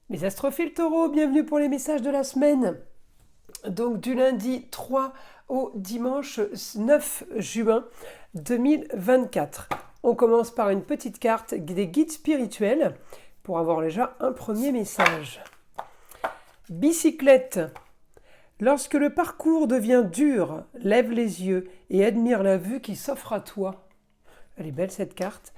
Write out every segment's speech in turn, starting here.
Mes astrophiles taureaux, bienvenue pour les messages de la semaine. Donc du lundi 3 au dimanche 9 juin 2024. On commence par une petite carte des guides spirituels pour avoir déjà un premier message. Bicyclette. Lorsque le parcours devient dur, lève les yeux et admire la vue qui s'offre à toi. Elle est belle cette carte.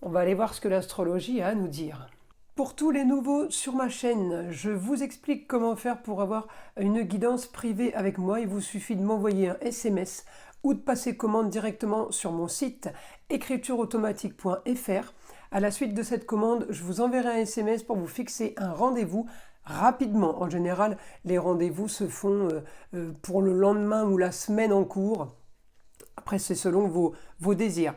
On va aller voir ce que l'astrologie a à nous dire. Pour tous les nouveaux sur ma chaîne, je vous explique comment faire pour avoir une guidance privée avec moi. Il vous suffit de m'envoyer un SMS ou de passer commande directement sur mon site écritureautomatique.fr. À la suite de cette commande, je vous enverrai un SMS pour vous fixer un rendez-vous rapidement. En général, les rendez-vous se font pour le lendemain ou la semaine en cours. Après, c'est selon vos désirs.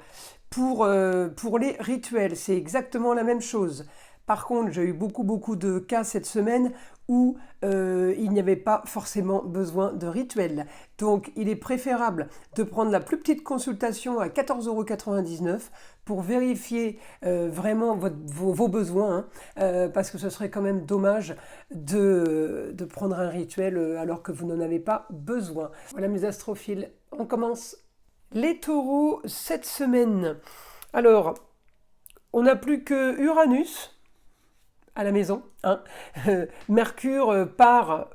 Pour les rituels, c'est exactement la même chose. Par contre, j'ai eu beaucoup de cas cette semaine où il n'y avait pas forcément besoin de rituel. Donc, il est préférable de prendre la plus petite consultation à 14,99 € pour vérifier vraiment vos besoins, parce que ce serait quand même dommage de prendre un rituel alors que vous n'en avez pas besoin. Voilà mes astrophiles, on commence. Les taureaux, cette semaine. Alors, on n'a plus que Uranus à la maison. Mercure part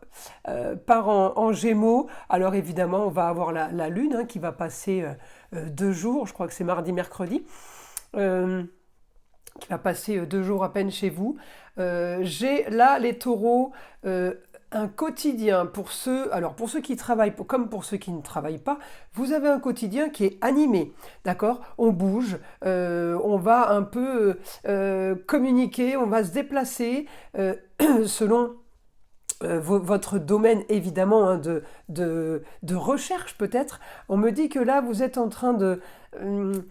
en Gémeaux. Alors évidemment, on va avoir la Lune qui va passer 2 jours, je crois que c'est mardi, mercredi, qui va passer 2 jours à peine chez vous. J'ai là les taureaux... un quotidien pour ceux qui travaillent comme pour ceux qui ne travaillent pas, vous avez un quotidien qui est animé, d'accord ? On bouge, on va un peu communiquer, on va se déplacer selon votre domaine évidemment de recherche peut-être. On me dit que là vous êtes en train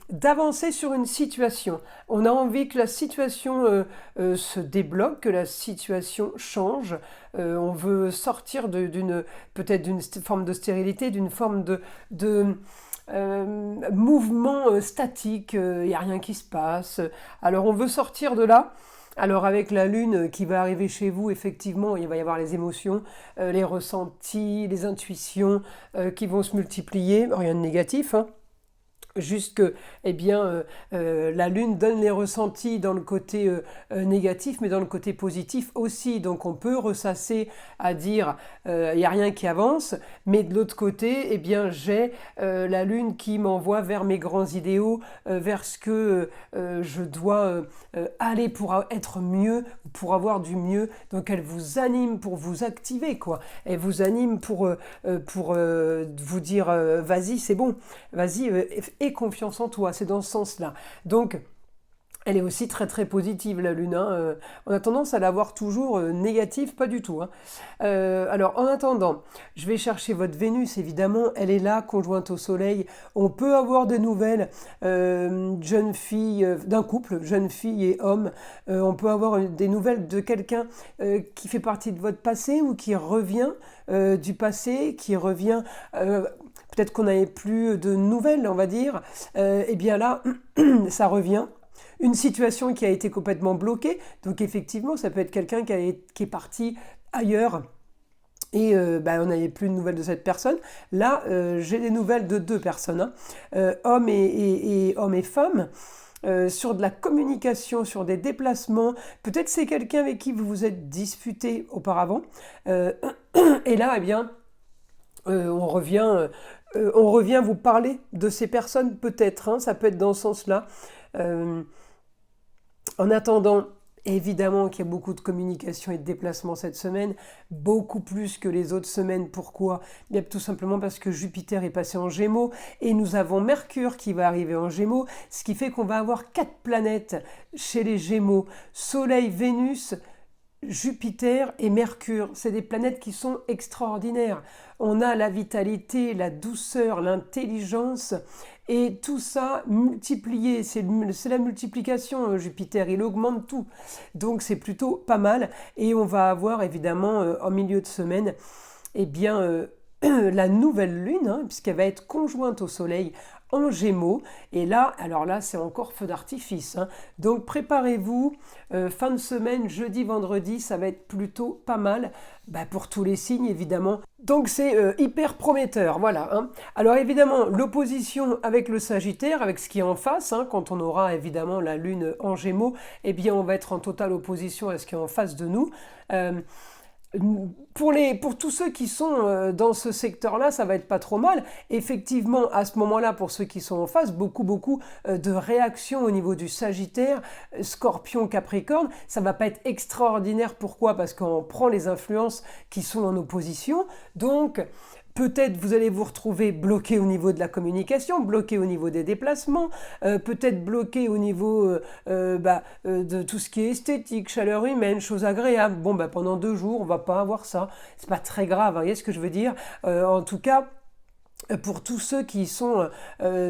d'avancer sur une situation. On a envie que la situation se débloque, que la situation change. On veut sortir peut-être d'une forme de stérilité, d'une forme de mouvement statique. Il n'y a rien qui se passe. Alors on veut sortir de là. Alors avec la Lune qui va arriver chez vous, effectivement, il va y avoir les émotions, les ressentis, les intuitions qui vont se multiplier. Rien de négatif, juste que la Lune donne les ressentis dans le côté négatif, mais dans le côté positif aussi. Donc on peut ressasser à dire il n'y a rien qui avance, mais de l'autre côté, j'ai la Lune qui m'envoie vers mes grands idéaux, vers ce que je dois aller pour être mieux, pour avoir du mieux. Donc elle vous anime pour vous activer, quoi. Elle vous anime pour vous dire vas-y, c'est bon, vas-y, aie confiance en toi, c'est dans ce sens-là. Donc, elle est aussi très positive, la Lune. On a tendance à la voir toujours négative, pas du tout. Alors, en attendant, je vais chercher votre Vénus, évidemment. Elle est là, conjointe au Soleil. On peut avoir des nouvelles jeunes filles, d'un couple, jeune fille et homme. On peut avoir des nouvelles de quelqu'un qui fait partie de votre passé ou qui revient du passé, qui revient... peut-être qu'on n'avait plus de nouvelles, on va dire. Là, ça revient. Une situation qui a été complètement bloquée. Donc effectivement, ça peut être quelqu'un qui est parti ailleurs et on n'avait plus de nouvelles de cette personne. Là, j'ai des nouvelles de 2 personnes, hommes et femmes. Sur de la communication, sur des déplacements. Peut-être c'est quelqu'un avec qui vous vous êtes disputé auparavant. Et là, on revient vous parler de ces personnes peut-être, ça peut être dans ce sens-là. En attendant, évidemment qu'il y a beaucoup de communication et de déplacement cette semaine, beaucoup plus que les autres semaines. Pourquoi ? Bien, tout simplement parce que Jupiter est passé en Gémeaux et nous avons Mercure qui va arriver en Gémeaux, ce qui fait qu'on va avoir 4 planètes chez les Gémeaux. Soleil, Vénus, Jupiter et Mercure, c'est des planètes qui sont extraordinaires. On a la vitalité, la douceur, l'intelligence et tout ça multiplié. C'est la multiplication, Jupiter, il augmente tout. Donc c'est plutôt pas mal. Et on va avoir évidemment en milieu de semaine, la nouvelle lune, puisqu'elle va être conjointe au Soleil en Gémeaux. Et là, alors là, c'est encore feu d'artifice, hein. Donc préparez-vous, fin de semaine, jeudi, vendredi, ça va être plutôt pas mal, pour tous les signes évidemment. Donc c'est hyper prometteur, voilà, hein. Alors évidemment, l'opposition avec le Sagittaire, avec ce qui est en face, hein, quand on aura évidemment la Lune en Gémeaux, eh bien on va être en totale opposition à ce qui est en face de nous. Euh, pour tous ceux qui sont dans ce secteur-là, ça va être pas trop mal. Effectivement, à ce moment-là, pour ceux qui sont en face, beaucoup de réactions au niveau du Sagittaire, Scorpion, Capricorne. Ça va pas être extraordinaire. Pourquoi? Parce qu'on prend les influences qui sont en opposition. Donc, peut-être vous allez vous retrouver bloqué au niveau de la communication, bloqué au niveau des déplacements, peut-être bloqué au niveau de tout ce qui est esthétique, chaleur humaine, choses agréables. Bon, pendant 2 jours, on va pas avoir ça. C'est pas très grave, hein, vous voyez ce que je veux dire? En tout cas, pour tous ceux qui sont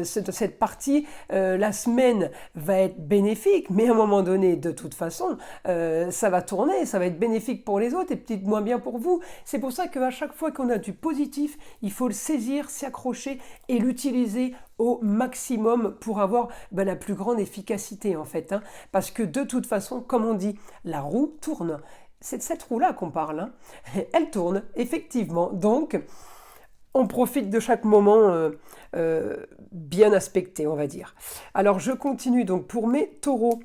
cette partie, la semaine va être bénéfique, mais à un moment donné, de toute façon, ça va tourner, ça va être bénéfique pour les autres et peut-être moins bien pour vous. C'est pour ça qu'à chaque fois qu'on a du positif, il faut le saisir, s'y accrocher et l'utiliser au maximum pour avoir la plus grande efficacité en fait, hein. Parce que de toute façon, comme on dit, la roue tourne. C'est de cette roue-là qu'on parle, hein. Elle tourne, effectivement. Donc, on profite de chaque moment bien aspecté, on va dire. Alors, je continue donc pour mes taureaux.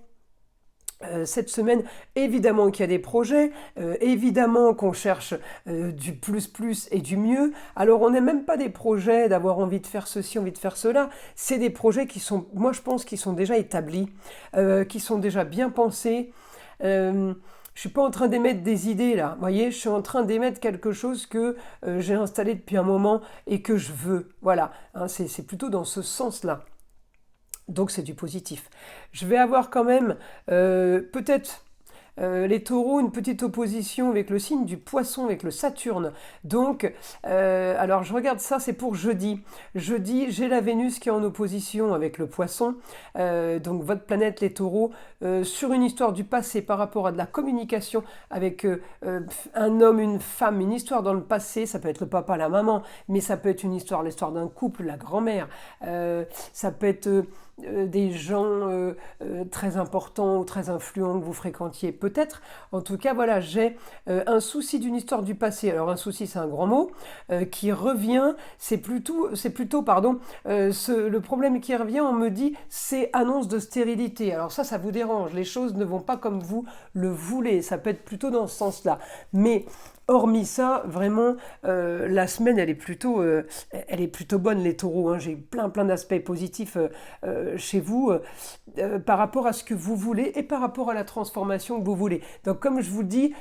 Cette semaine, évidemment qu'il y a des projets, évidemment qu'on cherche du plus et du mieux. Alors, on n'est même pas des projets d'avoir envie de faire ceci, envie de faire cela. C'est des projets qui sont, moi je pense, qui sont déjà établis, qui sont déjà bien pensés. Je suis pas en train d'émettre des idées là, vous voyez, je suis en train d'émettre quelque chose que j'ai installé depuis un moment et que je veux. Voilà, hein, c'est plutôt dans ce sens-là. Donc c'est du positif. Je vais avoir quand même peut-être les taureaux, une petite opposition avec le signe du poisson, avec le Saturne. Donc, alors je regarde ça, c'est pour jeudi. Jeudi, j'ai la Vénus qui est en opposition avec le poisson. Donc votre planète, les taureaux, sur une histoire du passé par rapport à de la communication avec un homme, une femme, une histoire dans le passé. Ça peut être le papa, la maman, mais ça peut être l'histoire d'un couple, la grand-mère. Ça peut être des gens très importants ou très influents que vous fréquentiez peut-être. En tout cas, voilà, j'ai un souci d'une histoire du passé. Alors un souci, c'est un grand mot, qui revient, c'est plutôt, le problème qui revient, on me dit, c'est annonce de stérilité. Alors ça vous dérange, les choses ne vont pas comme vous le voulez, ça peut être plutôt dans ce sens-là. Mais hormis ça, vraiment, la semaine, elle est plutôt bonne, les taureaux, hein. J'ai plein d'aspects positifs chez vous par rapport à ce que vous voulez et par rapport à la transformation que vous voulez. Donc, comme je vous le dis,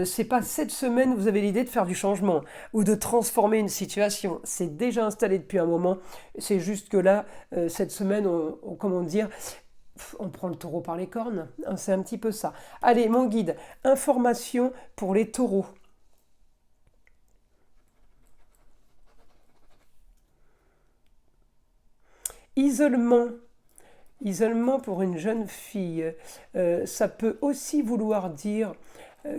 c'est pas cette semaine où vous avez l'idée de faire du changement ou de transformer une situation. C'est déjà installé depuis un moment. C'est juste que là, cette semaine, comment dire, on prend le taureau par les cornes. Hein, c'est un petit peu ça. Allez, mon guide, information pour les taureaux. Isolement. Isolement pour une jeune fille, ça peut aussi vouloir dire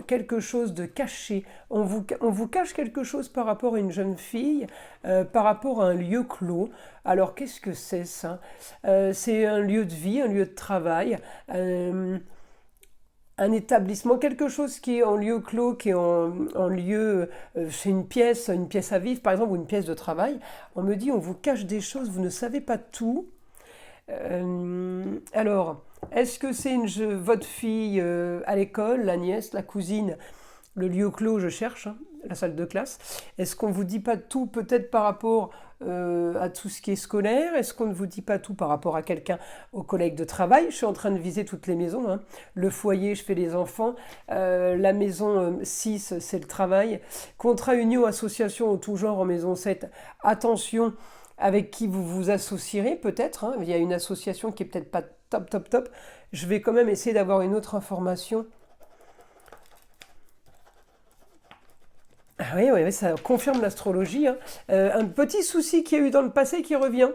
quelque chose de caché. On vous cache quelque chose par rapport à une jeune fille, par rapport à un lieu clos. Alors qu'est-ce que c'est ça? C'est un lieu de vie, un lieu de travail, un établissement, quelque chose qui est en lieu clos, qui est en lieu, c'est une pièce à vivre par exemple, ou une pièce de travail. On me dit on vous cache des choses, vous ne savez pas tout. Alors, est-ce que c'est votre fille à l'école, la nièce, la cousine, le lieu clos, je cherche, hein, la salle de classe? Est-ce qu'on ne vous dit pas tout peut-être par rapport à tout ce qui est scolaire? Est-ce qu'on ne vous dit pas tout par rapport à quelqu'un, aux collègues de travail? Je suis en train de viser toutes les maisons, hein. Le foyer, je fais les enfants. La maison 6, c'est le travail. Contrat, union, association, en tout genre en maison 7. Attention avec qui vous vous associerez peut-être, hein. Il y a une association qui est peut-être pas top. Je vais quand même essayer d'avoir une autre information. Ah oui, ça confirme l'astrologie, hein. Un petit souci qu'il y a eu dans le passé qui revient.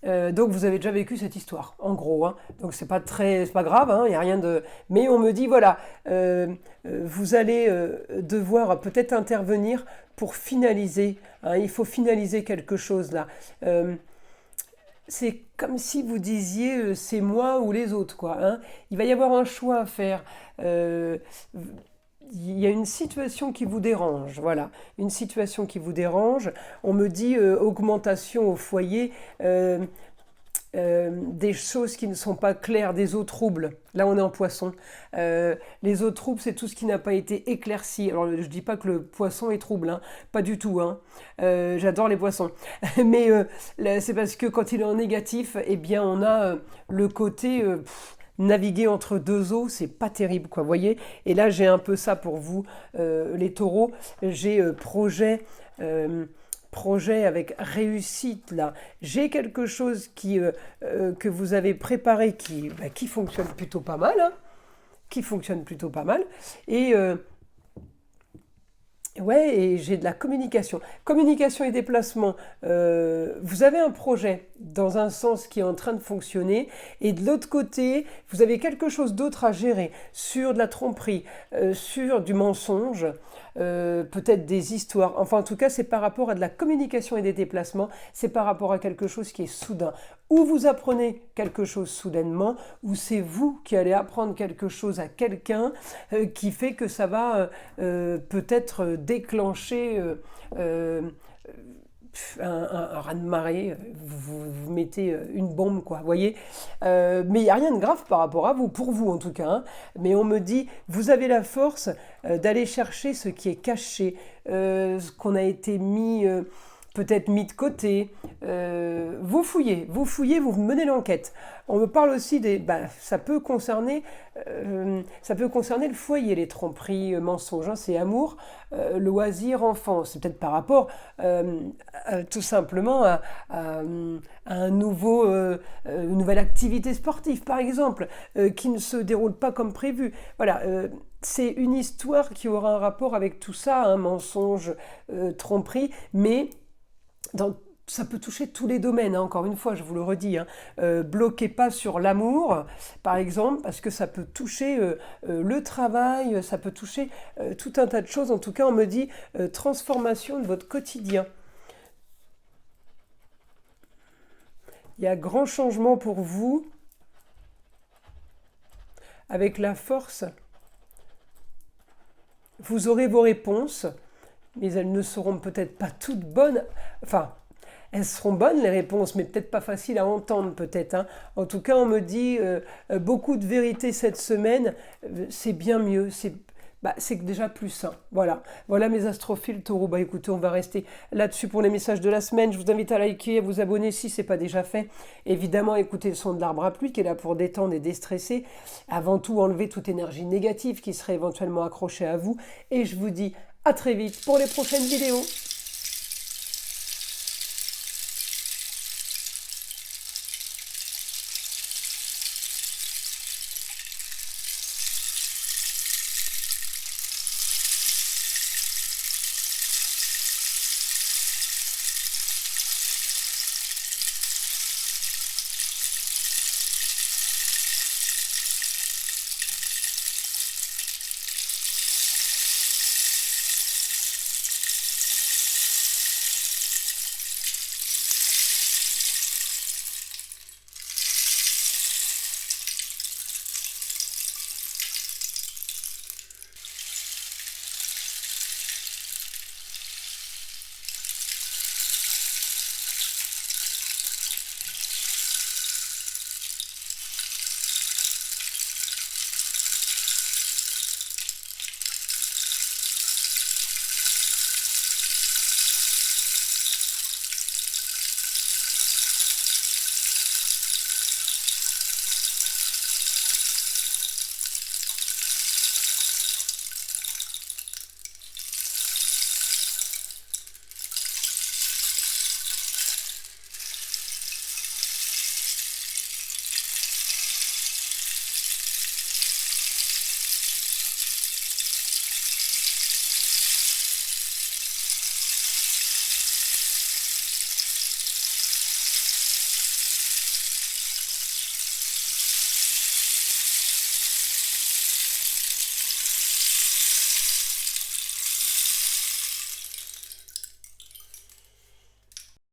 Donc vous avez déjà vécu cette histoire, en gros, hein. Donc c'est pas grave, hein, y a rien de. Mais on me dit voilà, vous allez devoir peut-être intervenir pour finaliser hein. Il faut finaliser quelque chose là. C'est comme si vous disiez c'est moi ou les autres, quoi, hein. Il va y avoir un choix à faire. Euh, il y a une situation qui vous dérange, voilà, une situation qui vous dérange. On me dit augmentation au foyer, des choses qui ne sont pas claires, des eaux troubles. Là, on est en poisson. Les eaux troubles, c'est tout ce qui n'a pas été éclairci. Alors, je ne dis pas que le poisson est trouble, hein, pas du tout, hein. J'adore les poissons. Mais c'est parce que quand il est en négatif, eh bien, on a le côté naviguer entre deux eaux, c'est pas terrible, quoi, vous voyez. Et là, j'ai un peu ça pour vous, les taureaux. J'ai projet avec réussite là. J'ai quelque chose que vous avez préparé qui fonctionne plutôt pas mal, hein, qui fonctionne plutôt pas mal. Et ouais, et j'ai de la communication. Communication et déplacement. Vous avez un projet dans un sens qui est en train de fonctionner, et de l'autre côté, vous avez quelque chose d'autre à gérer sur de la tromperie, sur du mensonge, peut-être des histoires. Enfin, en tout cas, c'est par rapport à de la communication et des déplacements, c'est par rapport à quelque chose qui est soudain. Ou vous apprenez quelque chose soudainement, ou c'est vous qui allez apprendre quelque chose à quelqu'un qui fait que ça va peut-être déclencher un raz-de-marée, vous mettez une bombe, quoi, vous voyez. Mais il n'y a rien de grave par rapport à vous, pour vous en tout cas, hein. Mais on me dit, vous avez la force d'aller chercher ce qui est caché, ce qu'on a été peut-être mis de côté. Vous fouillez, vous menez l'enquête. On me parle aussi ça peut concerner le foyer, les tromperies, mensonges, hein, c'est amour, loisir, enfant. C'est peut-être par rapport tout simplement à une nouvelle activité sportive, par exemple, qui ne se déroule pas comme prévu. Voilà. C'est une histoire qui aura un rapport avec tout ça, hein, mensonge, tromperie, mais ça peut toucher tous les domaines, hein, encore une fois, je vous le redis, hein. Bloquez pas sur l'amour, par exemple, parce que ça peut toucher le travail, ça peut toucher tout un tas de choses. En tout cas, on me dit transformation de votre quotidien. Il y a grand changement pour vous, avec la force. Vous aurez vos réponses, mais elles ne seront peut-être pas toutes bonnes. Enfin, elles seront bonnes les réponses, mais peut-être pas faciles à entendre peut-être, hein. En tout cas, on me dit beaucoup de vérité cette semaine, c'est bien mieux, c'est déjà plus sain. Voilà mes astrophiles taureaux. Bah écoutez, on va rester là-dessus pour les messages de la semaine. Je vous invite à liker, à vous abonner si ce n'est pas déjà fait. Évidemment, écoutez le son de l'arbre à pluie qui est là pour détendre et déstresser. Avant tout, enlever toute énergie négative qui serait éventuellement accrochée à vous. Et je vous dis à très vite pour les prochaines vidéos.